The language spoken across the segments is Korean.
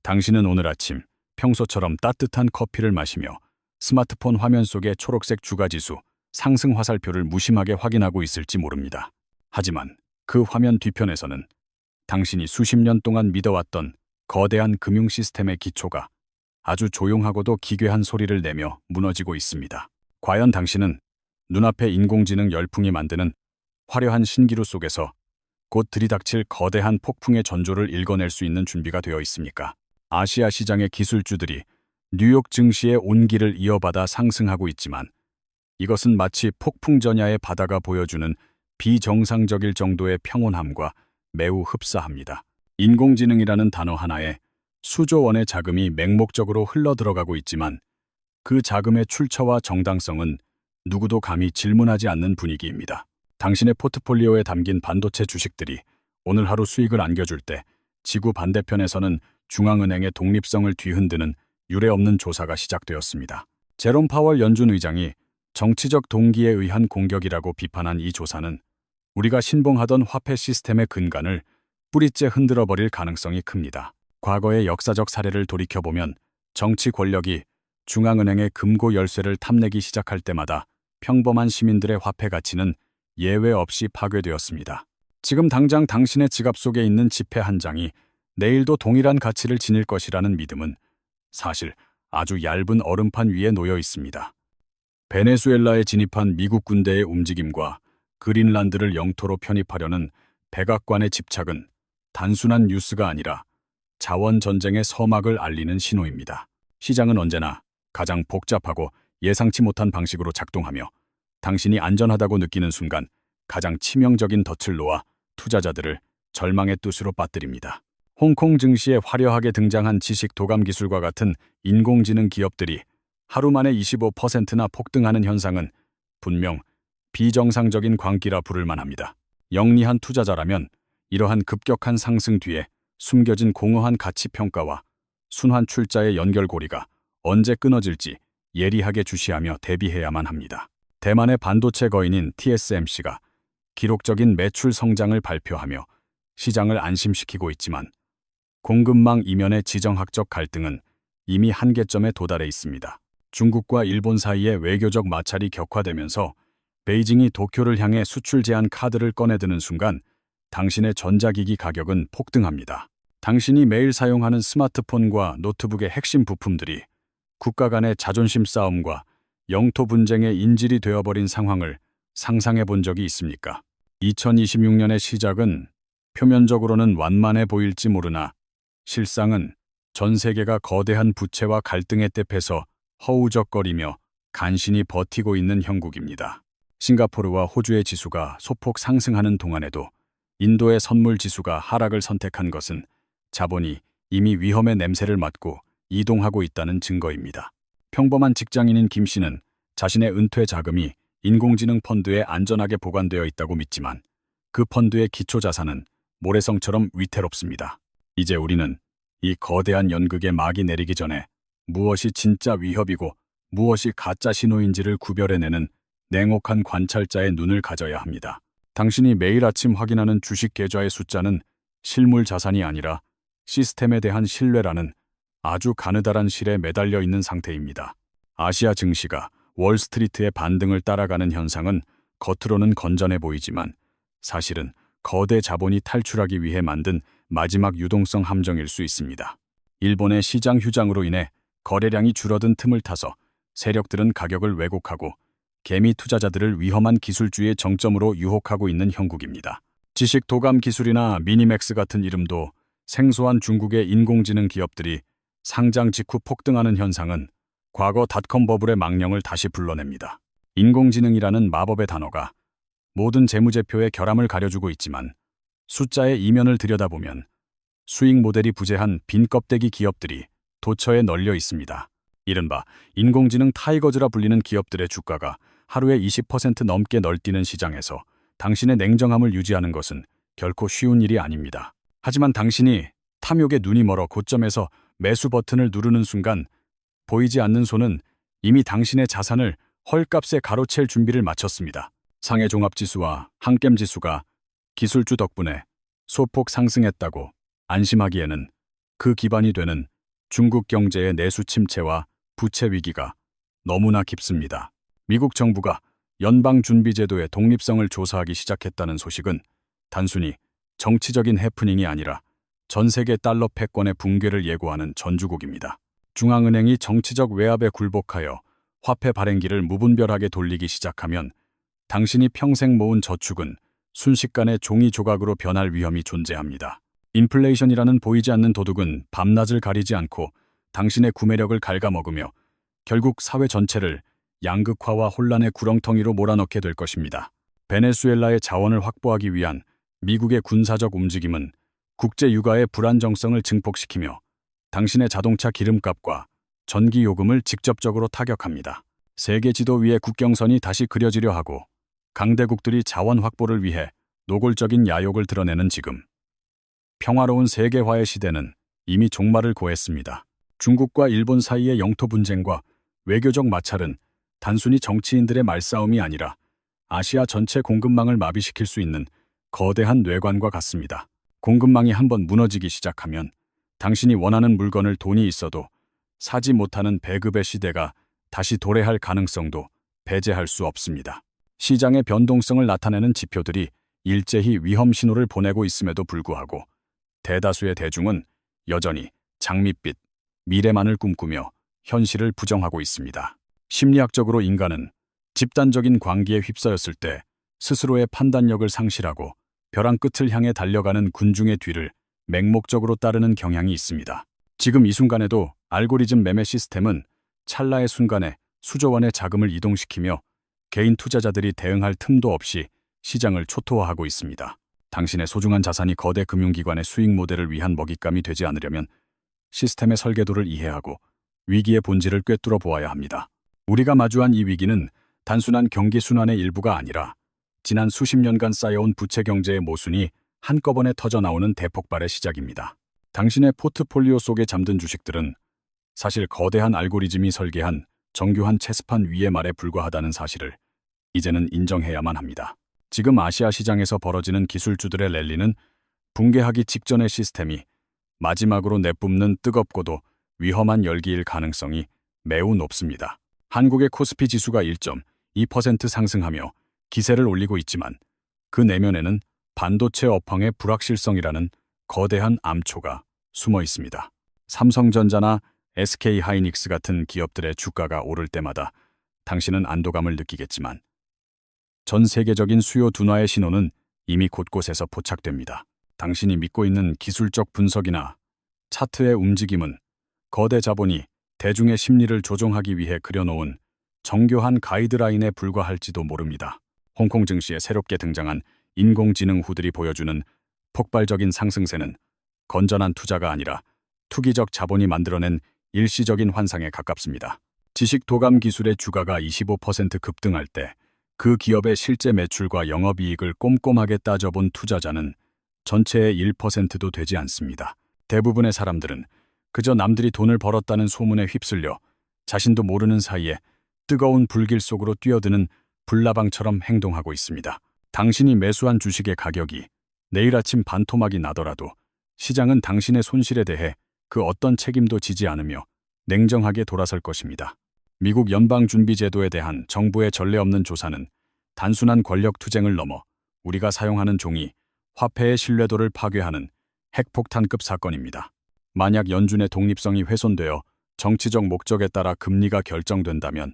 당신은 오늘 아침 평소처럼 따뜻한 커피를 마시며 스마트폰 화면 속의 초록색 주가지수 상승 화살표를 무심하게 확인하고 있을지 모릅니다. 하지만 그 화면 뒤편에서는 당신이 수십 년 동안 믿어왔던 거대한 금융 시스템의 기초가 아주 조용하고도 기괴한 소리를 내며 무너지고 있습니다. 과연 당신은 눈앞의 인공지능 열풍이 만드는 화려한 신기루 속에서 곧 들이닥칠 거대한 폭풍의 전조를 읽어낼 수 있는 준비가 되어 있습니까? 아시아 시장의 기술주들이 뉴욕 증시의 온기를 이어받아 상승하고 있지만 이것은 마치 폭풍 전야의 바다가 보여주는 비정상적일 정도의 평온함과 매우 흡사합니다. 인공지능이라는 단어 하나에 수조 원의 자금이 맹목적으로 흘러들어가고 있지만 그 자금의 출처와 정당성은 누구도 감히 질문하지 않는 분위기입니다. 당신의 포트폴리오에 담긴 반도체 주식들이 오늘 하루 수익을 안겨줄 때 지구 반대편에서는 중앙은행의 독립성을 뒤흔드는 유례없는 조사가 시작되었습니다. 제롬 파월 연준 의장이 정치적 동기에 의한 공격이라고 비판한 이 조사는 우리가 신봉하던 화폐 시스템의 근간을 뿌리째 흔들어버릴 가능성이 큽니다. 과거의 역사적 사례를 돌이켜보면 정치 권력이 중앙은행의 금고 열쇠를 탐내기 시작할 때마다 평범한 시민들의 화폐 가치는 예외 없이 파괴되었습니다. 지금 당장 당신의 지갑 속에 있는 지폐 한 장이 내일도 동일한 가치를 지닐 것이라는 믿음은 사실 아주 얇은 얼음판 위에 놓여 있습니다. 베네수엘라에 진입한 미국 군대의 움직임과 그린란드를 영토로 편입하려는 백악관의 집착은 단순한 뉴스가 아니라 자원 전쟁의 서막을 알리는 신호입니다. 시장은 언제나 가장 복잡하고 예상치 못한 방식으로 작동하며 당신이 안전하다고 느끼는 순간 가장 치명적인 덫을 놓아 투자자들을 절망의 뜻으로 빠뜨립니다. 홍콩 증시에 화려하게 등장한 지식 도감 기술과 같은 인공지능 기업들이 하루 만에 25%나 폭등하는 현상은 분명 비정상적인 광기라 부를 만합니다. 영리한 투자자라면 이러한 급격한 상승 뒤에 숨겨진 공허한 가치평가와 순환 출자의 연결고리가 언제 끊어질지 예리하게 주시하며 대비해야만 합니다. 대만의 반도체 거인인 TSMC가 기록적인 매출 성장을 발표하며 시장을 안심시키고 있지만 공급망 이면의 지정학적 갈등은 이미 한계점에 도달해 있습니다. 중국과 일본 사이의 외교적 마찰이 격화되면서 베이징이 도쿄를 향해 수출 제한 카드를 꺼내드는 순간 당신의 전자기기 가격은 폭등합니다. 당신이 매일 사용하는 스마트폰과 노트북의 핵심 부품들이 국가 간의 자존심 싸움과 영토 분쟁의 인질이 되어버린 상황을 상상해 본 적이 있습니까? 2026년의 시작은 표면적으로는 완만해 보일지 모르나 실상은 전 세계가 거대한 부채와 갈등의 늪에서 허우적거리며 간신히 버티고 있는 형국입니다. 싱가포르와 호주의 지수가 소폭 상승하는 동안에도 인도의 선물 지수가 하락을 선택한 것은 자본이 이미 위험의 냄새를 맡고 이동하고 있다는 증거입니다. 평범한 직장인인 김 씨는 자신의 은퇴 자금이 인공지능 펀드에 안전하게 보관되어 있다고 믿지만 그 펀드의 기초 자산은 모래성처럼 위태롭습니다. 이제 우리는 이 거대한 연극의 막이 내리기 전에 무엇이 진짜 위협이고 무엇이 가짜 신호인지를 구별해내는 냉혹한 관찰자의 눈을 가져야 합니다. 당신이 매일 아침 확인하는 주식 계좌의 숫자는 실물 자산이 아니라 시스템에 대한 신뢰라는 아주 가느다란 실에 매달려 있는 상태입니다. 아시아 증시가 월스트리트의 반등을 따라가는 현상은 겉으로는 건전해 보이지만 사실은 거대 자본이 탈출하기 위해 만든 마지막 유동성 함정일 수 있습니다. 일본의 시장 휴장으로 인해 거래량이 줄어든 틈을 타서 세력들은 가격을 왜곡하고 개미 투자자들을 위험한 기술주의 정점으로 유혹하고 있는 형국입니다. 지식 도감 기술이나 미니맥스 같은 이름도 생소한 중국의 인공지능 기업들이 상장 직후 폭등하는 현상은 과거 닷컴 버블의 망령을 다시 불러냅니다. 인공지능이라는 마법의 단어가 모든 재무제표의 결함을 가려주고 있지만 숫자의 이면을 들여다보면 수익 모델이 부재한 빈 껍데기 기업들이 도처에 널려 있습니다. 이른바 인공지능 타이거즈라 불리는 기업들의 주가가 하루에 20% 넘게 널뛰는 시장에서 당신의 냉정함을 유지하는 것은 결코 쉬운 일이 아닙니다. 하지만 당신이 탐욕에 눈이 멀어 고점에서 매수 버튼을 누르는 순간 보이지 않는 손은 이미 당신의 자산을 헐값에 가로챌 준비를 마쳤습니다. 상해 종합지수와 한겜지수가 기술주 덕분에 소폭 상승했다고 안심하기에는 그 기반이 되는 중국 경제의 내수 침체와 부채 위기가 너무나 깊습니다. 미국 정부가 연방준비제도의 독립성을 조사하기 시작했다는 소식은 단순히 정치적인 해프닝이 아니라 전 세계 달러 패권의 붕괴를 예고하는 전주곡입니다. 중앙은행이 정치적 외압에 굴복하여 화폐 발행기를 무분별하게 돌리기 시작하면 당신이 평생 모은 저축은 순식간에 종이 조각으로 변할 위험이 존재합니다. 인플레이션이라는 보이지 않는 도둑은 밤낮을 가리지 않고 당신의 구매력을 갉아먹으며 결국 사회 전체를 양극화와 혼란의 구렁텅이로 몰아넣게 될 것입니다. 베네수엘라의 자원을 확보하기 위한 미국의 군사적 움직임은 국제 유가의 불안정성을 증폭시키며 당신의 자동차 기름값과 전기 요금을 직접적으로 타격합니다. 세계 지도 위에 국경선이 다시 그려지려 하고 강대국들이 자원 확보를 위해 노골적인 야욕을 드러내는 지금, 평화로운 세계화의 시대는 이미 종말을 고했습니다. 중국과 일본 사이의 영토 분쟁과 외교적 마찰은 단순히 정치인들의 말싸움이 아니라 아시아 전체 공급망을 마비시킬 수 있는 거대한 뇌관과 같습니다. 공급망이 한번 무너지기 시작하면 당신이 원하는 물건을 돈이 있어도 사지 못하는 배급의 시대가 다시 도래할 가능성도 배제할 수 없습니다. 시장의 변동성을 나타내는 지표들이 일제히 위험 신호를 보내고 있음에도 불구하고 대다수의 대중은 여전히 장밋빛 미래만을 꿈꾸며 현실을 부정하고 있습니다. 심리학적으로 인간은 집단적인 광기에 휩싸였을 때 스스로의 판단력을 상실하고 벼랑 끝을 향해 달려가는 군중의 뒤를 맹목적으로 따르는 경향이 있습니다. 지금 이 순간에도 알고리즘 매매 시스템은 찰나의 순간에 수조 원의 자금을 이동시키며 개인 투자자들이 대응할 틈도 없이 시장을 초토화하고 있습니다. 당신의 소중한 자산이 거대 금융기관의 수익 모델을 위한 먹잇감이 되지 않으려면 시스템의 설계도를 이해하고 위기의 본질을 꿰뚫어 보아야 합니다. 우리가 마주한 이 위기는 단순한 경기 순환의 일부가 아니라 지난 수십 년간 쌓여온 부채 경제의 모순이 한꺼번에 터져나오는 대폭발의 시작입니다. 당신의 포트폴리오 속에 잠든 주식들은 사실 거대한 알고리즘이 설계한 정교한 체스판 위의 말에 불과하다는 사실을 이제는 인정해야만 합니다. 지금 아시아 시장에서 벌어지는 기술주들의 랠리는 붕괴하기 직전의 시스템이 마지막으로 내뿜는 뜨겁고도 위험한 열기일 가능성이 매우 높습니다. 한국의 코스피 지수가 1.2% 상승하며 기세를 올리고 있지만 그 내면에는 반도체 업황의 불확실성이라는 거대한 암초가 숨어 있습니다. 삼성전자나 SK하이닉스 같은 기업들의 주가가 오를 때마다 당신은 안도감을 느끼겠지만 전 세계적인 수요 둔화의 신호는 이미 곳곳에서 포착됩니다. 당신이 믿고 있는 기술적 분석이나 차트의 움직임은 거대 자본이 대중의 심리를 조종하기 위해 그려놓은 정교한 가이드라인에 불과할지도 모릅니다. 홍콩 증시에 새롭게 등장한 인공지능 후들이 보여주는 폭발적인 상승세는 건전한 투자가 아니라 투기적 자본이 만들어낸 일시적인 환상에 가깝습니다. 지식 도감 기술의 주가가 25% 급등할 때 그 기업의 실제 매출과 영업이익을 꼼꼼하게 따져본 투자자는 전체의 1%도 되지 않습니다. 대부분의 사람들은 그저 남들이 돈을 벌었다는 소문에 휩쓸려 자신도 모르는 사이에 뜨거운 불길 속으로 뛰어드는 불나방처럼 행동하고 있습니다. 당신이 매수한 주식의 가격이 내일 아침 반토막이 나더라도 시장은 당신의 손실에 대해 그 어떤 책임도 지지 않으며 냉정하게 돌아설 것입니다. 미국 연방준비제도에 대한 정부의 전례 없는 조사는 단순한 권력 투쟁을 넘어 우리가 사용하는 종이 화폐의 신뢰도를 파괴하는 핵폭탄급 사건입니다. 만약 연준의 독립성이 훼손되어 정치적 목적에 따라 금리가 결정된다면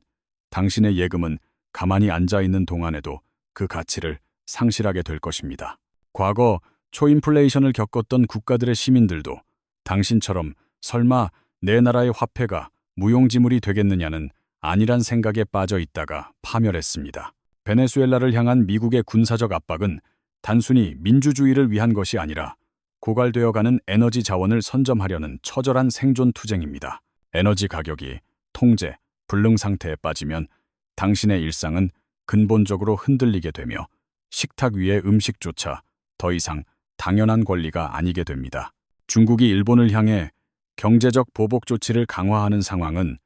당신의 예금은 가만히 앉아있는 동안에도 그 가치를 상실하게 될 것입니다. 과거 초인플레이션을 겪었던 국가들의 시민들도 당신처럼 설마 내 나라의 화폐가 무용지물이 되겠느냐는 아니란 생각에 빠져 있다가 파멸했습니다. 베네수엘라를 향한 미국의 군사적 압박은 단순히 민주주의를 위한 것이 아니라 고갈되어가는 에너지 자원을 선점하려는 처절한 생존 투쟁입니다. 에너지 가격이 통제, 불능 상태에 빠지면 당신의 일상은 근본적으로 흔들리게 되며 식탁 위의 음식조차 더 이상 당연한 권리가 아니게 됩니다. 중국이 일본을 향해 경제적 보복 조치를 강화하는 상황은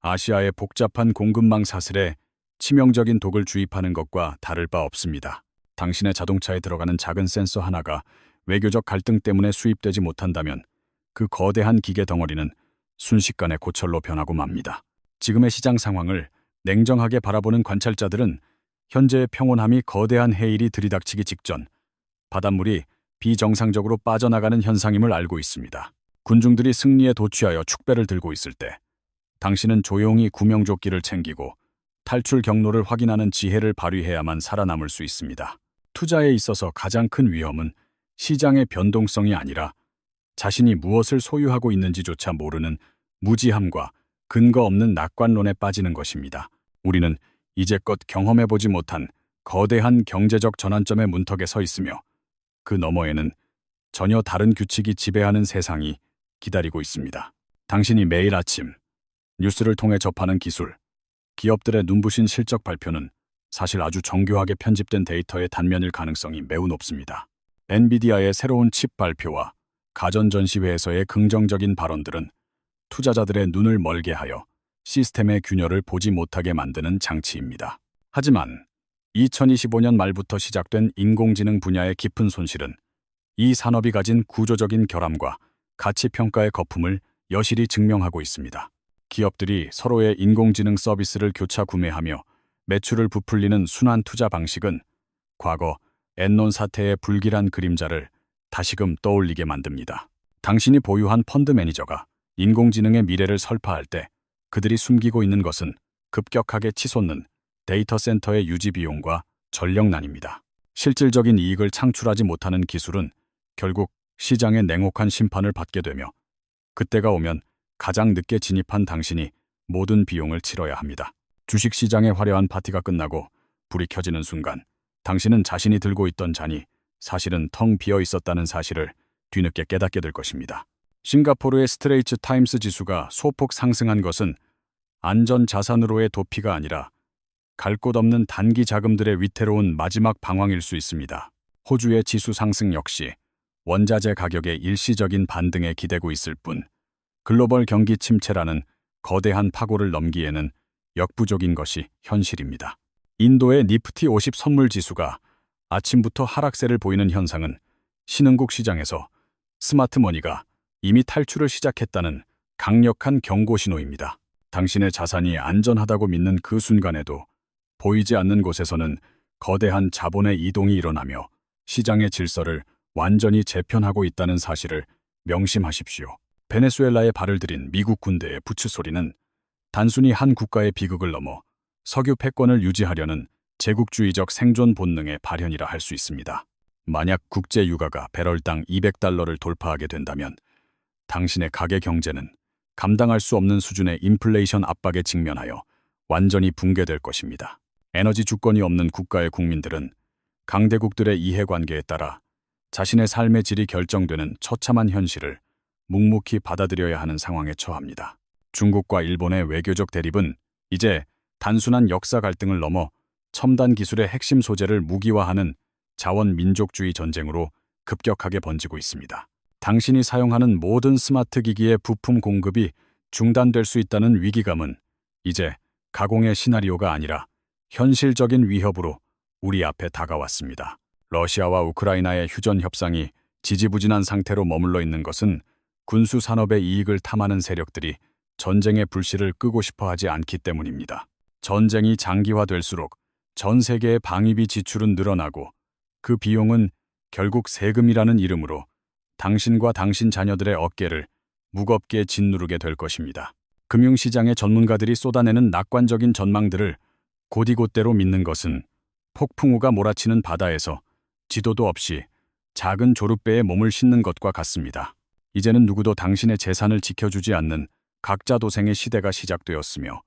아시아의 복잡한 공급망 사슬에 치명적인 독을 주입하는 것과 다를 바 없습니다. 당신의 자동차에 들어가는 작은 센서 하나가 외교적 갈등 때문에 수입되지 못한다면 그 거대한 기계 덩어리는 순식간에 고철로 변하고 맙니다. 지금의 시장 상황을 냉정하게 바라보는 관찰자들은 현재의 평온함이 거대한 해일이 들이닥치기 직전 바닷물이 비정상적으로 빠져나가는 현상임을 알고 있습니다. 군중들이 승리에 도취하여 축배를 들고 있을 때 당신은 조용히 구명조끼를 챙기고 탈출 경로를 확인하는 지혜를 발휘해야만 살아남을 수 있습니다. 투자에 있어서 가장 큰 위험은 시장의 변동성이 아니라 자신이 무엇을 소유하고 있는지조차 모르는 무지함과 근거 없는 낙관론에 빠지는 것입니다. 우리는 이제껏 경험해보지 못한 거대한 경제적 전환점의 문턱에 서 있으며 그 너머에는 전혀 다른 규칙이 지배하는 세상이 기다리고 있습니다. 당신이 매일 아침 뉴스를 통해 접하는 기술, 기업들의 눈부신 실적 발표는 사실 아주 정교하게 편집된 데이터의 단면일 가능성이 매우 높습니다. 엔비디아의 새로운 칩 발표와 가전 전시회에서의 긍정적인 발언들은 투자자들의 눈을 멀게 하여 시스템의 균열을 보지 못하게 만드는 장치입니다. 하지만 2025년 말부터 시작된 인공지능 분야의 깊은 손실은 이 산업이 가진 구조적인 결함과 가치평가의 거품을 여실히 증명하고 있습니다. 기업들이 서로의 인공지능 서비스를 교차 구매하며 매출을 부풀리는 순환 투자 방식은 과거 엔론 사태의 불길한 그림자를 다시금 떠올리게 만듭니다. 당신이 보유한 펀드 매니저가 인공지능의 미래를 설파할 때 그들이 숨기고 있는 것은 급격하게 치솟는 데이터 센터의 유지 비용과 전력난입니다. 실질적인 이익을 창출하지 못하는 기술은 결국 시장의 냉혹한 심판을 받게 되며 그때가 오면 가장 늦게 진입한 당신이 모든 비용을 치러야 합니다. 주식시장의 화려한 파티가 끝나고 불이 켜지는 순간 당신은 자신이 들고 있던 잔이 사실은 텅 비어 있었다는 사실을 뒤늦게 깨닫게 될 것입니다. 싱가포르의 스트레이츠 타임스 지수가 소폭 상승한 것은 안전자산으로의 도피가 아니라 갈 곳 없는 단기 자금들의 위태로운 마지막 방황일 수 있습니다. 호주의 지수 상승 역시 원자재 가격의 일시적인 반등에 기대고 있을 뿐 글로벌 경기 침체라는 거대한 파고를 넘기에는 역부족인 것이 현실입니다. 인도의 니프티 50 선물 지수가 아침부터 하락세를 보이는 현상은 신흥국 시장에서 스마트머니가 이미 탈출을 시작했다는 강력한 경고 신호입니다. 당신의 자산이 안전하다고 믿는 그 순간에도 보이지 않는 곳에서는 거대한 자본의 이동이 일어나며 시장의 질서를 완전히 재편하고 있다는 사실을 명심하십시오. 베네수엘라에 발을 들인 미국 군대의 부츠 소리는 단순히 한 국가의 비극을 넘어 석유 패권을 유지하려는 제국주의적 생존 본능의 발현이라 할 수 있습니다. 만약 국제 유가가 배럴당 200달러를 돌파하게 된다면 당신의 가계 경제는 감당할 수 없는 수준의 인플레이션 압박에 직면하여 완전히 붕괴될 것입니다. 에너지 주권이 없는 국가의 국민들은 강대국들의 이해관계에 따라 자신의 삶의 질이 결정되는 처참한 현실을 묵묵히 받아들여야 하는 상황에 처합니다. 중국과 일본의 외교적 대립은 이제 단순한 역사 갈등을 넘어 첨단 기술의 핵심 소재를 무기화하는 자원민족주의 전쟁으로 급격하게 번지고 있습니다. 당신이 사용하는 모든 스마트 기기의 부품 공급이 중단될 수 있다는 위기감은 이제 가공의 시나리오가 아니라 현실적인 위협으로 우리 앞에 다가왔습니다. 러시아와 우크라이나의 휴전 협상이 지지부진한 상태로 머물러 있는 것은 군수 산업의 이익을 탐하는 세력들이 전쟁의 불씨를 끄고 싶어 하지 않기 때문입니다. 전쟁이 장기화될수록 전 세계의 방위비 지출은 늘어나고 그 비용은 결국 세금이라는 이름으로 당신과 당신 자녀들의 어깨를 무겁게 짓누르게 될 것입니다. 금융시장의 전문가들이 쏟아내는 낙관적인 전망들을 곧이곧대로 믿는 것은 폭풍우가 몰아치는 바다에서 지도도 없이 작은 조룻배에 몸을 싣는 것과 같습니다. 이제는 누구도 당신의 재산을 지켜주지 않는 각자 도생의 시대가 시작되었으며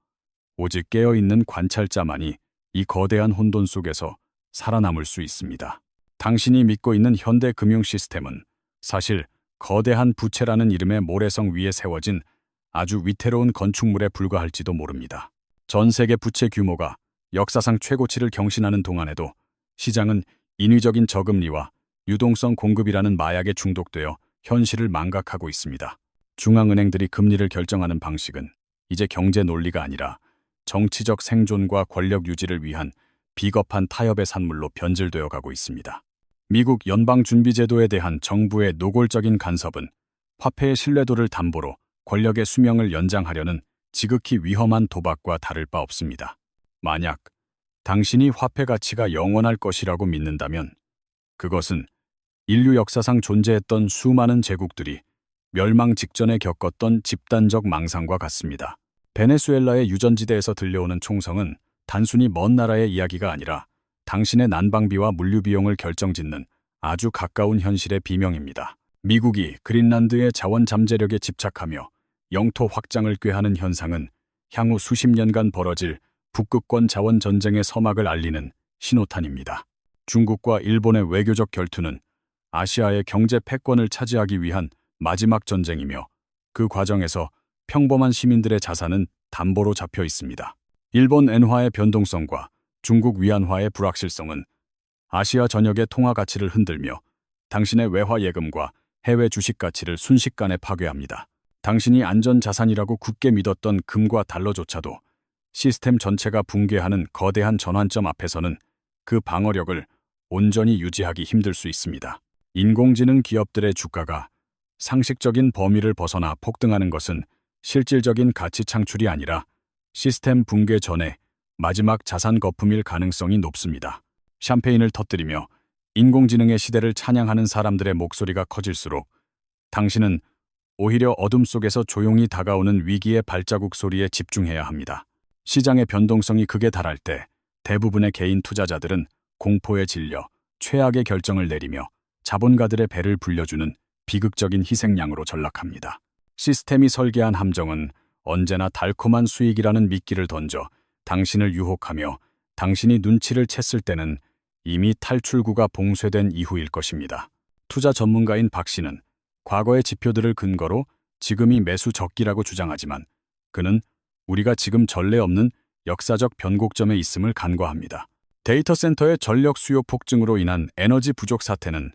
오직 깨어있는 관찰자만이 이 거대한 혼돈 속에서 살아남을 수 있습니다. 당신이 믿고 있는 현대 금융 시스템은 사실 거대한 부채라는 이름의 모래성 위에 세워진 아주 위태로운 건축물에 불과할지도 모릅니다. 전 세계 부채 규모가 역사상 최고치를 경신하는 동안에도 시장은 인위적인 저금리와 유동성 공급이라는 마약에 중독되어 현실을 망각하고 있습니다. 중앙은행들이 금리를 결정하는 방식은 이제 경제 논리가 아니라 정치적 생존과 권력 유지를 위한 비겁한 타협의 산물로 변질되어 가고 있습니다. 미국 연방준비제도에 대한 정부의 노골적인 간섭은 화폐의 신뢰도를 담보로 권력의 수명을 연장하려는 지극히 위험한 도박과 다를 바 없습니다. 만약 당신이 화폐 가치가 영원할 것이라고 믿는다면 그것은 인류 역사상 존재했던 수많은 제국들이 멸망 직전에 겪었던 집단적 망상과 같습니다. 베네수엘라의 유전지대에서 들려오는 총성은 단순히 먼 나라의 이야기가 아니라 당신의 난방비와 물류 비용을 결정짓는 아주 가까운 현실의 비명입니다. 미국이 그린란드의 자원 잠재력에 집착하며 영토 확장을 꾀하는 현상은 향후 수십 년간 벌어질 북극권 자원 전쟁의 서막을 알리는 신호탄입니다. 중국과 일본의 외교적 결투는 아시아의 경제 패권을 차지하기 위한 마지막 전쟁이며 그 과정에서 평범한 시민들의 자산은 담보로 잡혀 있습니다. 일본 엔화의 변동성과 중국 위안화의 불확실성은 아시아 전역의 통화 가치를 흔들며 당신의 외화 예금과 해외 주식 가치를 순식간에 파괴합니다. 당신이 안전 자산이라고 굳게 믿었던 금과 달러조차도 시스템 전체가 붕괴하는 거대한 전환점 앞에서는 그 방어력을 온전히 유지하기 힘들 수 있습니다. 인공지능 기업들의 주가가 상식적인 범위를 벗어나 폭등하는 것은 실질적인 가치 창출이 아니라 시스템 붕괴 전에 마지막 자산 거품일 가능성이 높습니다. 샴페인을 터뜨리며 인공지능의 시대를 찬양하는 사람들의 목소리가 커질수록 당신은 오히려 어둠 속에서 조용히 다가오는 위기의 발자국 소리에 집중해야 합니다. 시장의 변동성이 극에 달할 때 대부분의 개인 투자자들은 공포에 질려 최악의 결정을 내리며 자본가들의 배를 불려주는 비극적인 희생양으로 전락합니다. 시스템이 설계한 함정은 언제나 달콤한 수익이라는 미끼를 던져 당신을 유혹하며 당신이 눈치를 챘을 때는 이미 탈출구가 봉쇄된 이후일 것입니다. 투자 전문가인 박 씨는 과거의 지표들을 근거로 지금이 매수 적기라고 주장하지만 그는 우리가 지금 전례 없는 역사적 변곡점에 있음을 간과합니다. 데이터 센터의 전력 수요 폭증으로 인한 에너지 부족 사태는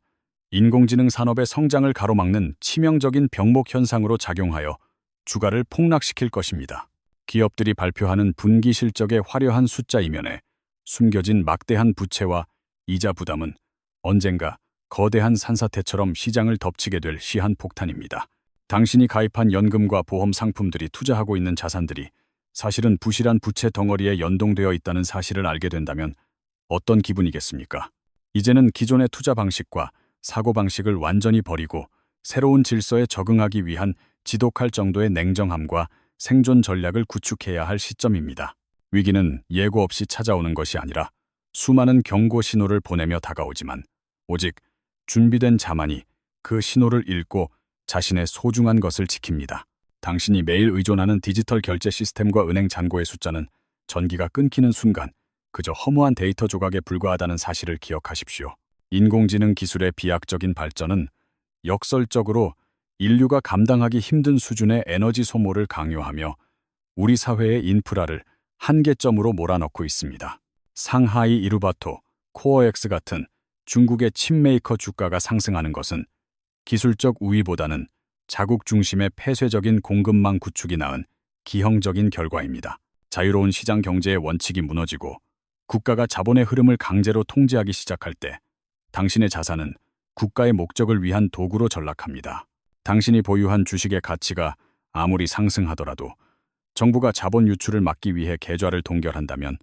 인공지능 산업의 성장을 가로막는 치명적인 병목 현상으로 작용하여 주가를 폭락시킬 것입니다. 기업들이 발표하는 분기 실적의 화려한 숫자 이면에 숨겨진 막대한 부채와 이자 부담은 언젠가 거대한 산사태처럼 시장을 덮치게 될 시한폭탄입니다. 당신이 가입한 연금과 보험 상품들이 투자하고 있는 자산들이 사실은 부실한 부채 덩어리에 연동되어 있다는 사실을 알게 된다면 어떤 기분이겠습니까? 이제는 기존의 투자 방식과 사고방식을 완전히 버리고 새로운 질서에 적응하기 위한 지독할 정도의 냉정함과 생존 전략을 구축해야 할 시점입니다. 위기는 예고 없이 찾아오는 것이 아니라 수많은 경고 신호를 보내며 다가오지만 오직 준비된 자만이 그 신호를 읽고 자신의 소중한 것을 지킵니다. 당신이 매일 의존하는 디지털 결제 시스템과 은행 잔고의 숫자는 전기가 끊기는 순간 그저 허무한 데이터 조각에 불과하다는 사실을 기억하십시오. 인공지능 기술의 비약적인 발전은 역설적으로 인류가 감당하기 힘든 수준의 에너지 소모를 강요하며 우리 사회의 인프라를 한계점으로 몰아넣고 있습니다. 상하이 이루바토, 코어엑스 같은 중국의 칩메이커 주가가 상승하는 것은 기술적 우위보다는 자국 중심의 폐쇄적인 공급망 구축이 낳은 기형적인 결과입니다. 자유로운 시장 경제의 원칙이 무너지고 국가가 자본의 흐름을 강제로 통제하기 시작할 때 당신의 자산은 국가의 목적을 위한 도구로 전락합니다. 당신이 보유한 주식의 가치가 아무리 상승하더라도 정부가 자본 유출을 막기 위해 계좌를 동결한다면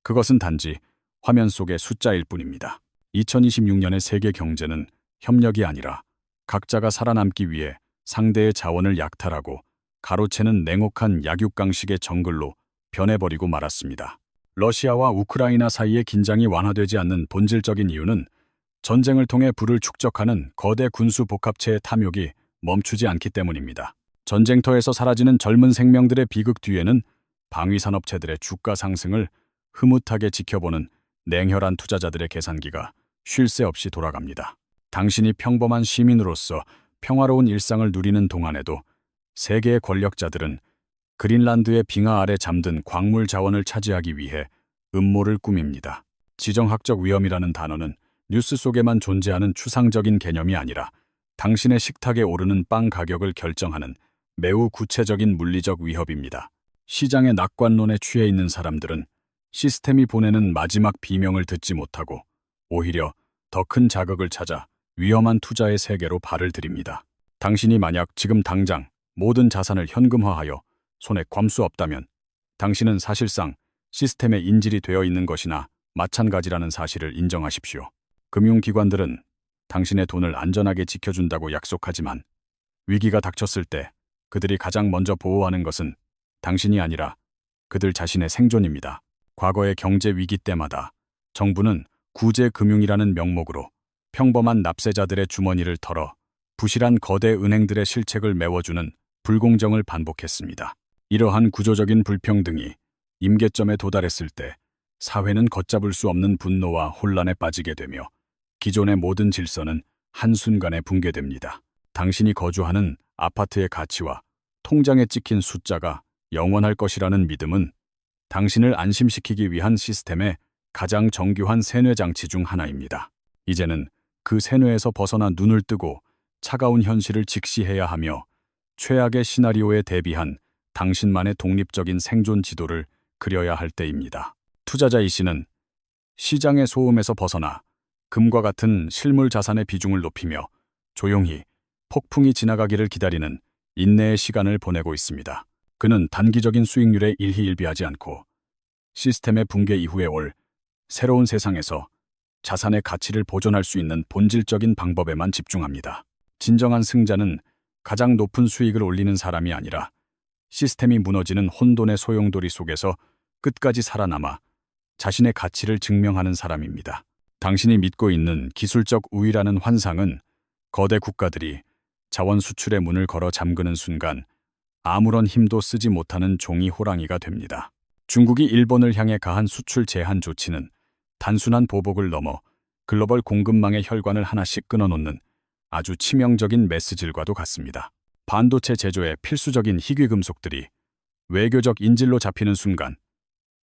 그것은 단지 화면 속의 숫자일 뿐입니다. 2026년의 세계 경제는 협력이 아니라 각자가 살아남기 위해 상대의 자원을 약탈하고 가로채는 냉혹한 약육강식의 정글로 변해버리고 말았습니다. 러시아와 우크라이나 사이의 긴장이 완화되지 않는 본질적인 이유는 전쟁을 통해 부를 축적하는 거대 군수 복합체의 탐욕이 멈추지 않기 때문입니다. 전쟁터에서 사라지는 젊은 생명들의 비극 뒤에는 방위산업체들의 주가 상승을 흐뭇하게 지켜보는 냉혈한 투자자들의 계산기가 쉴 새 없이 돌아갑니다. 당신이 평범한 시민으로서 평화로운 일상을 누리는 동안에도 세계의 권력자들은 그린란드의 빙하 아래 잠든 광물 자원을 차지하기 위해 음모를 꾸밉니다. 지정학적 위험이라는 단어는 뉴스 속에만 존재하는 추상적인 개념이 아니라 당신의 식탁에 오르는 빵 가격을 결정하는 매우 구체적인 물리적 위협입니다. 시장의 낙관론에 취해 있는 사람들은 시스템이 보내는 마지막 비명을 듣지 못하고 오히려 더 큰 자극을 찾아 위험한 투자의 세계로 발을 들입니다. 당신이 만약 지금 당장 모든 자산을 현금화하여 손에 잴 수 없다면 당신은 사실상 시스템의 인질이 되어 있는 것이나 마찬가지라는 사실을 인정하십시오. 금융기관들은 당신의 돈을 안전하게 지켜준다고 약속하지만 위기가 닥쳤을 때 그들이 가장 먼저 보호하는 것은 당신이 아니라 그들 자신의 생존입니다. 과거의 경제 위기 때마다 정부는 구제금융이라는 명목으로 평범한 납세자들의 주머니를 털어 부실한 거대 은행들의 실책을 메워주는 불공정을 반복했습니다. 이러한 구조적인 불평등이 임계점에 도달했을 때 사회는 걷잡을 수 없는 분노와 혼란에 빠지게 되며 기존의 모든 질서는 한순간에 붕괴됩니다. 당신이 거주하는 아파트의 가치와 통장에 찍힌 숫자가 영원할 것이라는 믿음은 당신을 안심시키기 위한 시스템의 가장 정교한 세뇌 장치 중 하나입니다. 이제는 그 세뇌에서 벗어나 눈을 뜨고 차가운 현실을 직시해야 하며 최악의 시나리오에 대비한 당신만의 독립적인 생존 지도를 그려야 할 때입니다. 투자자 이 씨는 시장의 소음에서 벗어나 금과 같은 실물 자산의 비중을 높이며 조용히 폭풍이 지나가기를 기다리는 인내의 시간을 보내고 있습니다. 그는 단기적인 수익률에 일희일비하지 않고 시스템의 붕괴 이후에 올 새로운 세상에서 자산의 가치를 보존할 수 있는 본질적인 방법에만 집중합니다. 진정한 승자는 가장 높은 수익을 올리는 사람이 아니라 시스템이 무너지는 혼돈의 소용돌이 속에서 끝까지 살아남아 자신의 가치를 증명하는 사람입니다. 당신이 믿고 있는 기술적 우위라는 환상은 거대 국가들이 자원 수출의 문을 걸어 잠그는 순간 아무런 힘도 쓰지 못하는 종이 호랑이가 됩니다. 중국이 일본을 향해 가한 수출 제한 조치는 단순한 보복을 넘어 글로벌 공급망의 혈관을 하나씩 끊어놓는 아주 치명적인 메시지과도 같습니다. 반도체 제조에 필수적인 희귀금속들이 외교적 인질로 잡히는 순간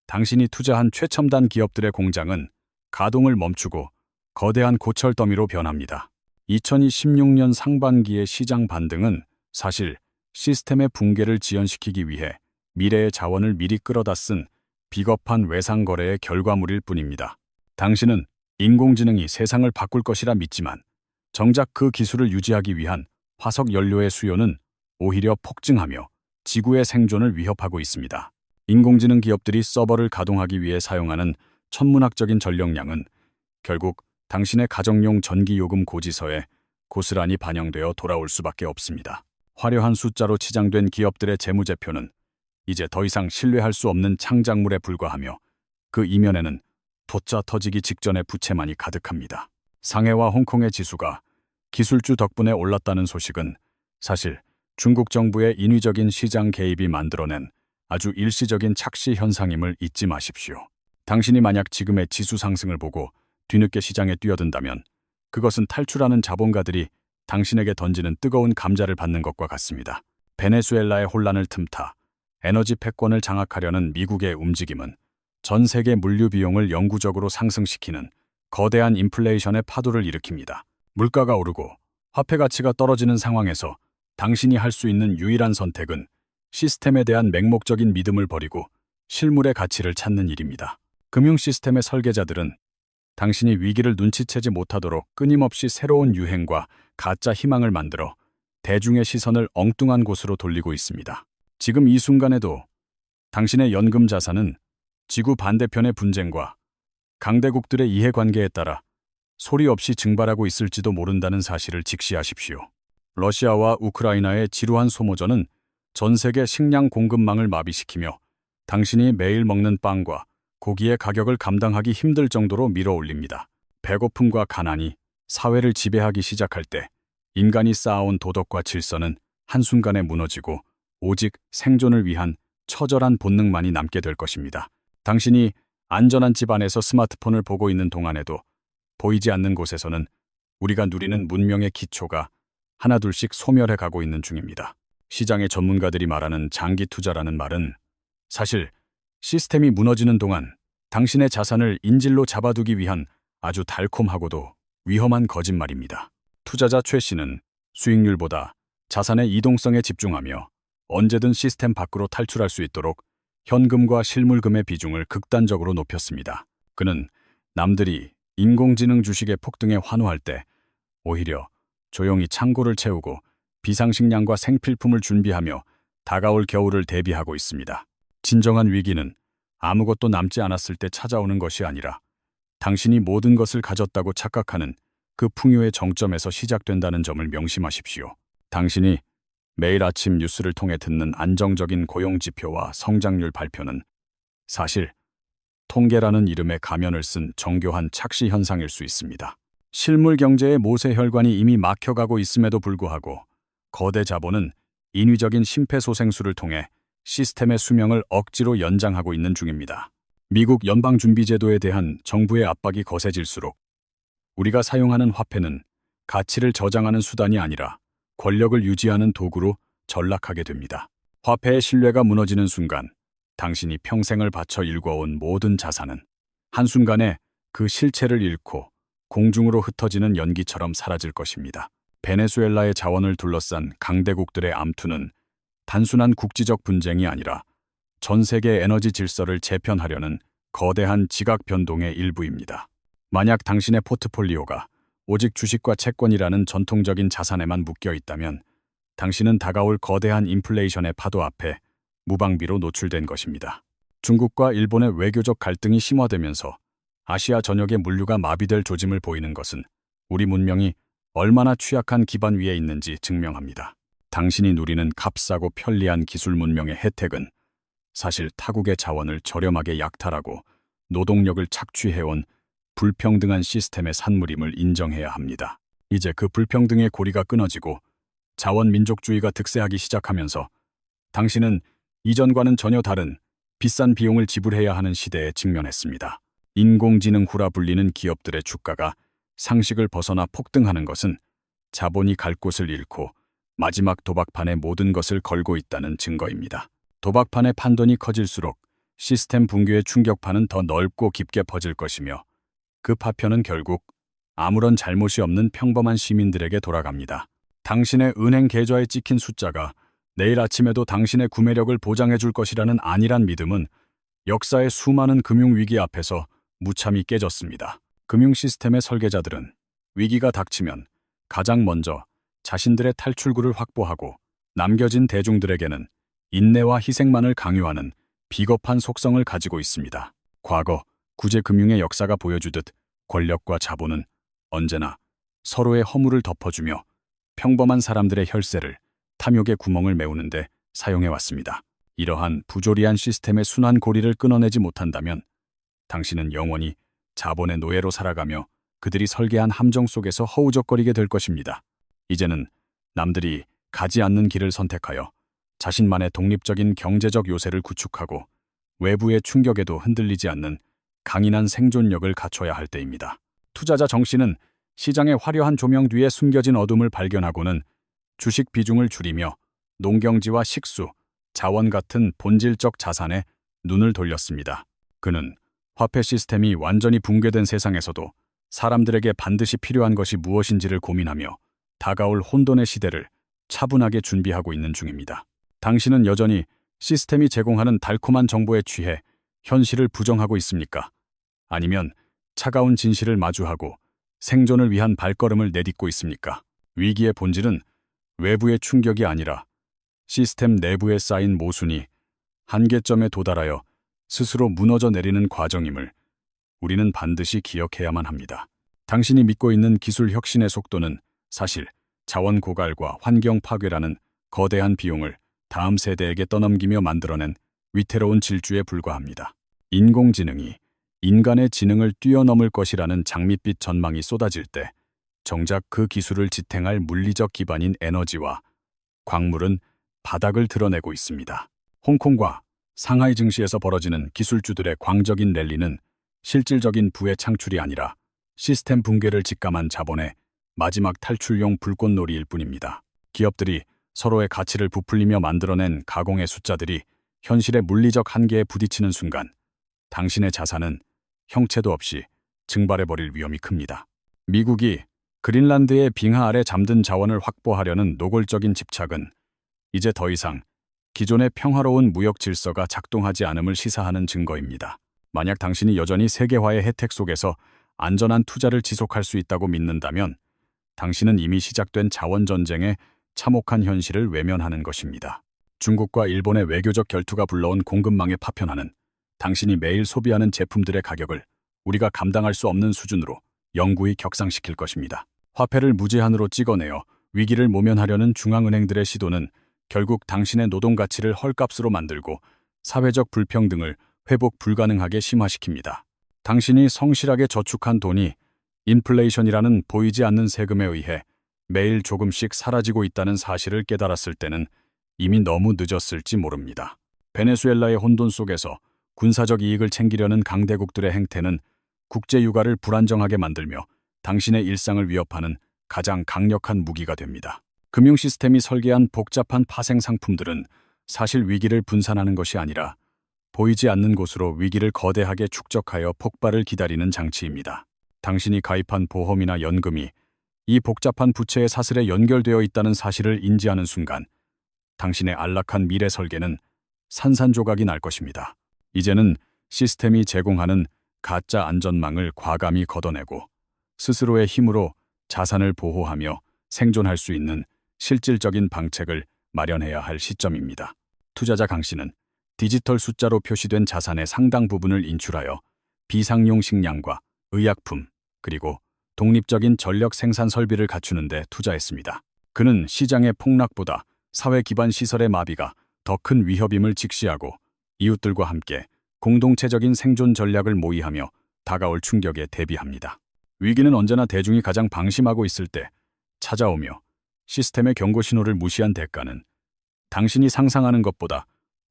당신이 투자한 최첨단 기업들의 공장은 가동을 멈추고 거대한 고철 더미로 변합니다. 2016년 상반기의 시장 반등은 사실 시스템의 붕괴를 지연시키기 위해 미래의 자원을 미리 끌어다 쓴 비겁한 외상거래의 결과물일 뿐입니다. 당신은 인공지능이 세상을 바꿀 것이라 믿지만 정작 그 기술을 유지하기 위한 화석 연료의 수요는 오히려 폭증하며 지구의 생존을 위협하고 있습니다. 인공지능 기업들이 서버를 가동하기 위해 사용하는 천문학적인 전력량은 결국 당신의 가정용 전기요금 고지서에 고스란히 반영되어 돌아올 수밖에 없습니다. 화려한 숫자로 치장된 기업들의 재무제표는 이제 더 이상 신뢰할 수 없는 창작물에 불과하며 그 이면에는 돛자 터지기 직전의 부채만이 가득합니다. 상해와 홍콩의 지수가 기술주 덕분에 올랐다는 소식은 사실 중국 정부의 인위적인 시장 개입이 만들어낸 아주 일시적인 착시 현상임을 잊지 마십시오. 당신이 만약 지금의 지수 상승을 보고 뒤늦게 시장에 뛰어든다면 그것은 탈출하는 자본가들이 당신에게 던지는 뜨거운 감자를 받는 것과 같습니다. 베네수엘라의 혼란을 틈타 에너지 패권을 장악하려는 미국의 움직임은 전 세계 물류 비용을 영구적으로 상승시키는 거대한 인플레이션의 파도를 일으킵니다. 물가가 오르고 화폐 가치가 떨어지는 상황에서 당신이 할 수 있는 유일한 선택은 시스템에 대한 맹목적인 믿음을 버리고 실물의 가치를 찾는 일입니다. 금융 시스템의 설계자들은 당신이 위기를 눈치채지 못하도록 끊임없이 새로운 유행과 가짜 희망을 만들어 대중의 시선을 엉뚱한 곳으로 돌리고 있습니다. 지금 이 순간에도 당신의 연금 자산은 지구 반대편의 분쟁과 강대국들의 이해관계에 따라 소리 없이 증발하고 있을지도 모른다는 사실을 직시하십시오. 러시아와 우크라이나의 지루한 소모전은 전 세계 식량 공급망을 마비시키며 당신이 매일 먹는 빵과 고기의 가격을 감당하기 힘들 정도로 밀어올립니다. 배고픔과 가난이 사회를 지배하기 시작할 때 인간이 쌓아온 도덕과 질서는 한순간에 무너지고 오직 생존을 위한 처절한 본능만이 남게 될 것입니다. 당신이 안전한 집 안에서 스마트폰을 보고 있는 동안에도 보이지 않는 곳에서는 우리가 누리는 문명의 기초가 하나둘씩 소멸해 가고 있는 중입니다. 시장의 전문가들이 말하는 장기 투자라는 말은 사실 시스템이 무너지는 동안 당신의 자산을 인질로 잡아두기 위한 아주 달콤하고도 위험한 거짓말입니다. 투자자 최 씨는 수익률보다 자산의 이동성에 집중하며 언제든 시스템 밖으로 탈출할 수 있도록 현금과 실물금의 비중을 극단적으로 높였습니다. 그는 남들이 인공지능 주식의 폭등에 환호할 때 오히려 조용히 창고를 채우고 비상식량과 생필품을 준비하며 다가올 겨울을 대비하고 있습니다. 진정한 위기는 아무것도 남지 않았을 때 찾아오는 것이 아니라 당신이 모든 것을 가졌다고 착각하는 그 풍요의 정점에서 시작된다는 점을 명심하십시오. 당신이 매일 아침 뉴스를 통해 듣는 안정적인 고용지표와 성장률 발표는 사실 통계라는 이름의 가면을 쓴 정교한 착시 현상일 수 있습니다. 실물 경제의 모세혈관이 이미 막혀가고 있음에도 불구하고 거대 자본은 인위적인 심폐소생술을 통해 시스템의 수명을 억지로 연장하고 있는 중입니다. 미국 연방준비제도에 대한 정부의 압박이 거세질수록 우리가 사용하는 화폐는 가치를 저장하는 수단이 아니라 권력을 유지하는 도구로 전락하게 됩니다. 화폐의 신뢰가 무너지는 순간 당신이 평생을 바쳐 일궈온 모든 자산은 한순간에 그 실체를 잃고 공중으로 흩어지는 연기처럼 사라질 것입니다. 베네수엘라의 자원을 둘러싼 강대국들의 암투는 단순한 국지적 분쟁이 아니라 전 세계 에너지 질서를 재편하려는 거대한 지각 변동의 일부입니다. 만약 당신의 포트폴리오가 오직 주식과 채권이라는 전통적인 자산에만 묶여 있다면 당신은 다가올 거대한 인플레이션의 파도 앞에 무방비로 노출된 것입니다. 중국과 일본의 외교적 갈등이 심화되면서 아시아 전역의 물류가 마비될 조짐을 보이는 것은 우리 문명이 얼마나 취약한 기반 위에 있는지 증명합니다. 당신이 누리는 값싸고 편리한 기술 문명의 혜택은 사실 타국의 자원을 저렴하게 약탈하고 노동력을 착취해온 불평등한 시스템의 산물임을 인정해야 합니다. 이제 그 불평등의 고리가 끊어지고 자원 민족주의가 득세하기 시작하면서 당신은 이전과는 전혀 다른 비싼 비용을 지불해야 하는 시대에 직면했습니다. 인공지능 후라 불리는 기업들의 주가가 상식을 벗어나 폭등하는 것은 자본이 갈 곳을 잃고 마지막 도박판에 모든 것을 걸고 있다는 증거입니다. 도박판의 판돈이 커질수록 시스템 붕괴의 충격파는 더 넓고 깊게 퍼질 것이며 그 파편은 결국 아무런 잘못이 없는 평범한 시민들에게 돌아갑니다. 당신의 은행 계좌에 찍힌 숫자가 내일 아침에도 당신의 구매력을 보장해 줄 것이라는 안일한 믿음은 역사의 수많은 금융위기 앞에서 무참히 깨졌습니다. 금융 시스템의 설계자들은 위기가 닥치면 가장 먼저 자신들의 탈출구를 확보하고 남겨진 대중들에게는 인내와 희생만을 강요하는 비겁한 속성을 가지고 있습니다. 과거 구제금융의 역사가 보여주듯 권력과 자본은 언제나 서로의 허물을 덮어주며 평범한 사람들의 혈세를 탐욕의 구멍을 메우는데 사용해왔습니다. 이러한 부조리한 시스템의 순환 고리를 끊어내지 못한다면 당신은 영원히 자본의 노예로 살아가며 그들이 설계한 함정 속에서 허우적거리게 될 것입니다. 이제는 남들이 가지 않는 길을 선택하여 자신만의 독립적인 경제적 요새를 구축하고 외부의 충격에도 흔들리지 않는 강인한 생존력을 갖춰야 할 때입니다. 투자자 정씨는 시장의 화려한 조명 뒤에 숨겨진 어둠을 발견하고는 주식 비중을 줄이며 농경지와 식수, 자원 같은 본질적 자산에 눈을 돌렸습니다. 그는 화폐 시스템이 완전히 붕괴된 세상에서도 사람들에게 반드시 필요한 것이 무엇인지를 고민하며 다가올 혼돈의 시대를 차분하게 준비하고 있는 중입니다. 당신은 여전히 시스템이 제공하는 달콤한 정보에 취해 현실을 부정하고 있습니까? 아니면 차가운 진실을 마주하고 생존을 위한 발걸음을 내딛고 있습니까? 위기의 본질은 외부의 충격이 아니라 시스템 내부에 쌓인 모순이 한계점에 도달하여 스스로 무너져 내리는 과정임을 우리는 반드시 기억해야만 합니다. 당신이 믿고 있는 기술 혁신의 속도는 사실 자원 고갈과 환경 파괴라는 거대한 비용을 다음 세대에게 떠넘기며 만들어낸 위태로운 질주에 불과합니다. 인공지능이 인간의 지능을 뛰어넘을 것이라는 장밋빛 전망이 쏟아질 때 정작 그 기술을 지탱할 물리적 기반인 에너지와 광물은 바닥을 드러내고 있습니다. 홍콩과 상하이 증시에서 벌어지는 기술주들의 광적인 랠리는 실질적인 부의 창출이 아니라 시스템 붕괴를 직감한 자본의 마지막 탈출용 불꽃놀이일 뿐입니다. 기업들이 서로의 가치를 부풀리며 만들어낸 가공의 숫자들이 현실의 물리적 한계에 부딪히는 순간 당신의 자산은 형체도 없이 증발해버릴 위험이 큽니다. 미국이 그린란드의 빙하 아래 잠든 자원을 확보하려는 노골적인 집착은 이제 더 이상 기존의 평화로운 무역 질서가 작동하지 않음을 시사하는 증거입니다. 만약 당신이 여전히 세계화의 혜택 속에서 안전한 투자를 지속할 수 있다고 믿는다면 당신은 이미 시작된 자원 전쟁에 참혹한 현실을 외면하는 것입니다. 중국과 일본의 외교적 결투가 불러온 공급망의 파편화는 당신이 매일 소비하는 제품들의 가격을 우리가 감당할 수 없는 수준으로 영구히 격상시킬 것입니다. 화폐를 무제한으로 찍어내어 위기를 모면하려는 중앙은행들의 시도는 결국 당신의 노동 가치를 헐값으로 만들고 사회적 불평등을 회복 불가능하게 심화시킵니다. 당신이 성실하게 저축한 돈이 인플레이션이라는 보이지 않는 세금에 의해 매일 조금씩 사라지고 있다는 사실을 깨달았을 때는 이미 너무 늦었을지 모릅니다. 베네수엘라의 혼돈 속에서 군사적 이익을 챙기려는 강대국들의 행태는 국제 유가를 불안정하게 만들며 당신의 일상을 위협하는 가장 강력한 무기가 됩니다. 금융 시스템이 설계한 복잡한 파생 상품들은 사실 위기를 분산하는 것이 아니라 보이지 않는 곳으로 위기를 거대하게 축적하여 폭발을 기다리는 장치입니다. 당신이 가입한 보험이나 연금이 이 복잡한 부채의 사슬에 연결되어 있다는 사실을 인지하는 순간 당신의 안락한 미래 설계는 산산조각이 날 것입니다. 이제는 시스템이 제공하는 가짜 안전망을 과감히 걷어내고 스스로의 힘으로 자산을 보호하며 생존할 수 있는 실질적인 방책을 마련해야 할 시점입니다. 투자자 강 씨는 디지털 숫자로 표시된 자산의 상당 부분을 인출하여 비상용 식량과 의약품 그리고 독립적인 전력 생산 설비를 갖추는 데 투자했습니다. 그는 시장의 폭락보다 사회 기반 시설의 마비가 더 큰 위협임을 직시하고 이웃들과 함께 공동체적인 생존 전략을 모의하며 다가올 충격에 대비합니다. 위기는 언제나 대중이 가장 방심하고 있을 때 찾아오며 시스템의 경고 신호를 무시한 대가는 당신이 상상하는 것보다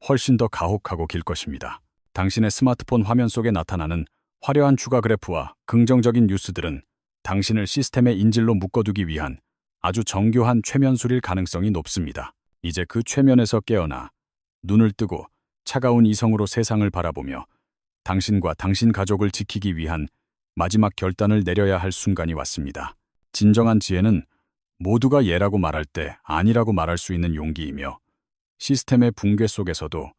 훨씬 더 가혹하고 길 것입니다. 당신의 스마트폰 화면 속에 나타나는 화려한 추가 그래프와 긍정적인 뉴스들은 당신을 시스템의 인질로 묶어두기 위한 아주 정교한 최면술일 가능성이 높습니다. 이제 그 최면에서 깨어나 눈을 뜨고 차가운 이성으로 세상을 바라보며 당신과 당신 가족을 지키기 위한 마지막 결단을 내려야 할 순간이 왔습니다. 진정한 지혜는 모두가 예라고 말할 때 아니라고 말할 수 있는 용기이며 시스템의 붕괴 속에서도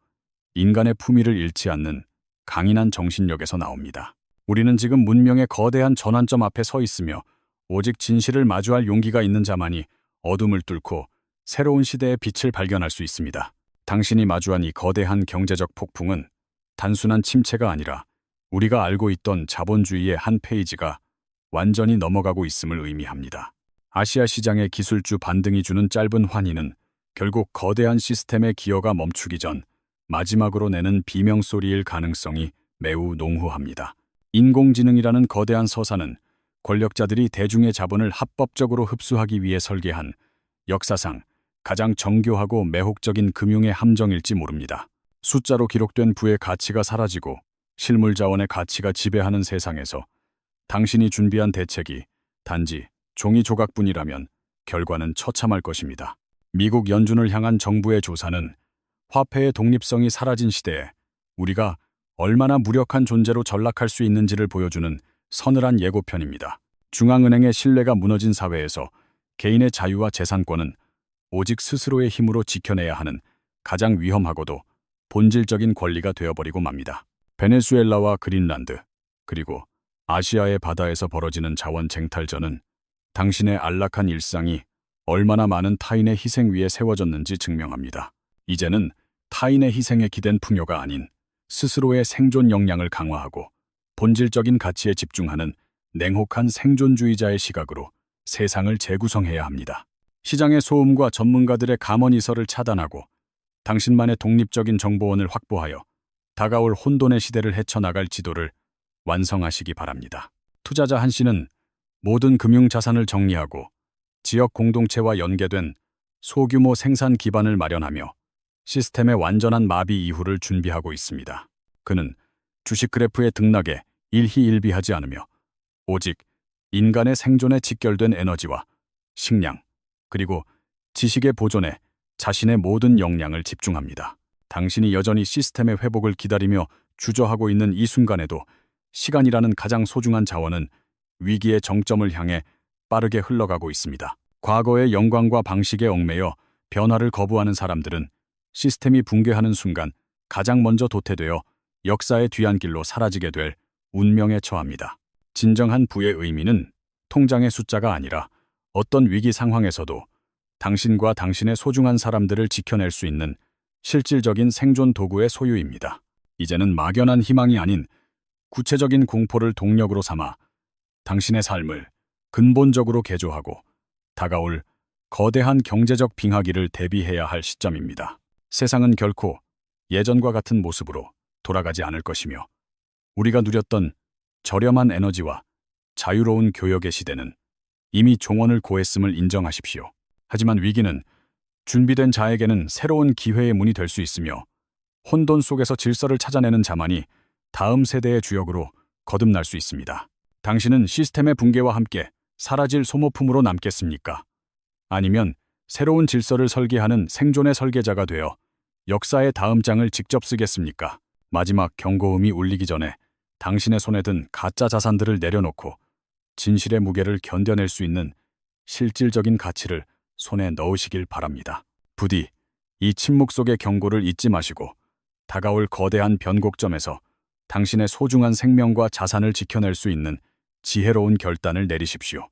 인간의 품위를 잃지 않는 강인한 정신력에서 나옵니다. 우리는 지금 문명의 거대한 전환점 앞에 서 있으며 오직 진실을 마주할 용기가 있는 자만이 어둠을 뚫고 새로운 시대의 빛을 발견할 수 있습니다. 당신이 마주한 이 거대한 경제적 폭풍은 단순한 침체가 아니라 우리가 알고 있던 자본주의의 한 페이지가 완전히 넘어가고 있음을 의미합니다. 아시아 시장의 기술주 반등이 주는 짧은 환희는 결국 거대한 시스템의 기여가 멈추기 전 마지막으로 내는 비명소리일 가능성이 매우 농후합니다. 인공지능이라는 거대한 서사는 권력자들이 대중의 자본을 합법적으로 흡수하기 위해 설계한 역사상 가장 정교하고 매혹적인 금융의 함정일지 모릅니다. 숫자로 기록된 부의 가치가 사라지고 실물 자원의 가치가 지배하는 세상에서 당신이 준비한 대책이 단지 종이 조각뿐이라면 결과는 처참할 것입니다. 미국 연준을 향한 정부의 조사는 화폐의 독립성이 사라진 시대에 우리가 얼마나 무력한 존재로 전락할 수 있는지를 보여주는 서늘한 예고편입니다. 중앙은행의 신뢰가 무너진 사회에서 개인의 자유와 재산권은 오직 스스로의 힘으로 지켜내야 하는 가장 위험하고도 본질적인 권리가 되어버리고 맙니다. 베네수엘라와 그린란드, 그리고 아시아의 바다에서 벌어지는 자원 쟁탈전은 당신의 안락한 일상이 얼마나 많은 타인의 희생 위에 세워졌는지 증명합니다. 이제는 타인의 희생에 기댄 풍요가 아닌 스스로의 생존 역량을 강화하고 본질적인 가치에 집중하는 냉혹한 생존주의자의 시각으로 세상을 재구성해야 합니다. 시장의 소음과 전문가들의 감언이설을 차단하고 당신만의 독립적인 정보원을 확보하여 다가올 혼돈의 시대를 헤쳐나갈 지도를 완성하시기 바랍니다. 투자자 한 씨는 모든 금융자산을 정리하고 지역 공동체와 연계된 소규모 생산 기반을 마련하며 시스템의 완전한 마비 이후를 준비하고 있습니다. 그는 주식 그래프의 등락에 일희일비하지 않으며 오직 인간의 생존에 직결된 에너지와 식량, 그리고 지식의 보존에 자신의 모든 역량을 집중합니다. 당신이 여전히 시스템의 회복을 기다리며 주저하고 있는 이 순간에도 시간이라는 가장 소중한 자원은 위기의 정점을 향해 빠르게 흘러가고 있습니다. 과거의 영광과 방식에 얽매여 변화를 거부하는 사람들은 시스템이 붕괴하는 순간 가장 먼저 도태되어 역사의 뒤안길로 사라지게 될 운명에 처합니다. 진정한 부의 의미는 통장의 숫자가 아니라 어떤 위기 상황에서도 당신과 당신의 소중한 사람들을 지켜낼 수 있는 실질적인 생존 도구의 소유입니다. 이제는 막연한 희망이 아닌 구체적인 공포를 동력으로 삼아 당신의 삶을 근본적으로 개조하고 다가올 거대한 경제적 빙하기를 대비해야 할 시점입니다. 세상은 결코 예전과 같은 모습으로 돌아가지 않을 것이며 우리가 누렸던 저렴한 에너지와 자유로운 교역의 시대는 이미 종언을 고했음을 인정하십시오. 하지만 위기는 준비된 자에게는 새로운 기회의 문이 될 수 있으며 혼돈 속에서 질서를 찾아내는 자만이 다음 세대의 주역으로 거듭날 수 있습니다. 당신은 시스템의 붕괴와 함께 사라질 소모품으로 남겠습니까? 아니면 새로운 질서를 설계하는 생존의 설계자가 되어 역사의 다음 장을 직접 쓰겠습니까? 마지막 경고음이 울리기 전에 당신의 손에 든 가짜 자산들을 내려놓고 진실의 무게를 견뎌낼 수 있는 실질적인 가치를 손에 넣으시길 바랍니다. 부디 이 침묵 속의 경고를 잊지 마시고 다가올 거대한 변곡점에서 당신의 소중한 생명과 자산을 지켜낼 수 있는 지혜로운 결단을 내리십시오.